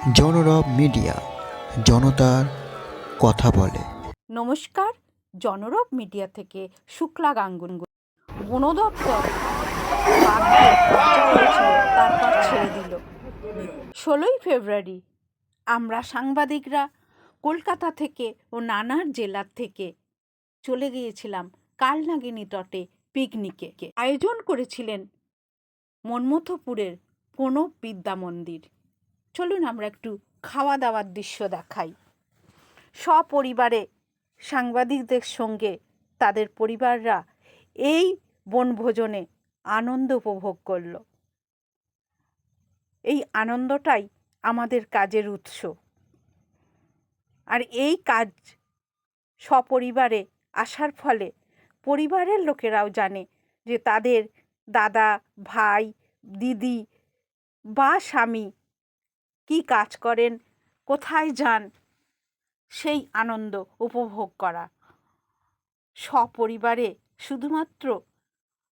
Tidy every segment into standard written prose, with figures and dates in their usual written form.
জনরব media, জনতার কথা বলে। নমস্কার, জনরব মিডিয়া থেকে শুক্লা গাঙ্গুলি। বন দপ্তর বাঘকে কবজা করেছিল, তারপর ছেড়ে দিল। 16ই ফেব্রুয়ারি আমরা সাংবাদিকরা কলকাতা থেকে ও নানার জেলার থেকে চলে গিয়েছিলাম কালনাগিনী তটে পিকনিকে। আয়োজন করেছিলেন মন্মথপুরের প্রণব বিদ্যা মন্দির। চলুন আমরা একটু খাওয়া দাওয়ার দৃশ্য দেখাই। সপরিবারে সাংবাদিকদের সঙ্গে তাদের পরিবাররা এই বনভোজনে আনন্দ উপভোগ করল। এই আনন্দটাই আমাদের কাজের উৎস। আর এই কাজ সপরিবারে আসার ফলে পরিবারের লোকেরাও জানে যে তাদের দাদা, ভাই, দিদি বা স্বামী কি কাজ করেন, কোথায় যান, সেই আনন্দ উপভোগ করা। সপরিবারে শুধুমাত্র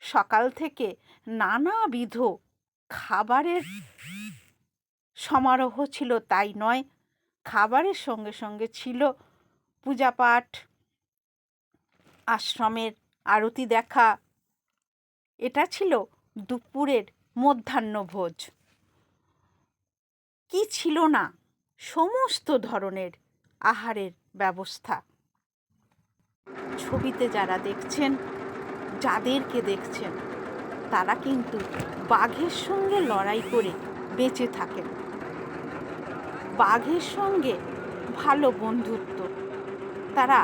সকাল থেকে নানাবিধ খাবারের সমারোহ ছিল তাই নয়, খাবারের সঙ্গে সঙ্গে ছিল পূজাপাঠ, আশ্রমের আরতি দেখা। এটা ছিল দুপুরের মধ্যাহ্নভোজ। কি ছিল না, সমস্ত ধরনের আহারের ব্যবস্থা। ছবিতে যারা দেখছেন, যাদেরকে দেখছেন, তারা কিন্তু বাঘের সঙ্গে লড়াই করে বেঁচে থাকেন। বাঘের সঙ্গে ভালো বন্ধুত্ব। তারা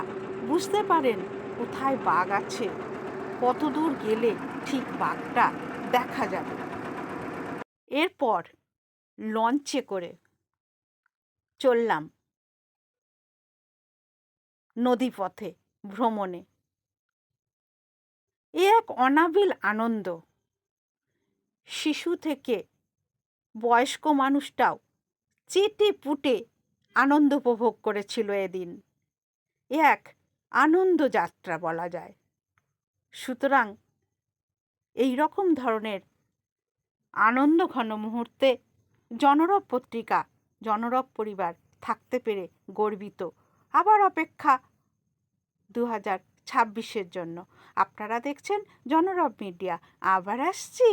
বুঝতে পারেন কোথায় বাঘ আছে, কত দূর গেলে ঠিক বাঘটা দেখা যাবে। এরপর লঞ্চে করে চললাম নদীপথে ভ্রমণে। এ এক অনাবিল আনন্দ। শিশু থেকে বয়স্ক মানুষটাও চেটে পুটে আনন্দ উপভোগ করেছিল এদিন। এ এক আনন্দ যাত্রা বলা যায়। সুতরাং এই রকম ধরনের আনন্দ ঘন মুহূর্তে জনরব পত্রিকা, জনরব পরিবার থাকতে পেরে গর্বিত। আবার অপেক্ষা 2026-এর জন্য। আপনারা দেখছেন জনরব মিডিয়া। আবার আসছি।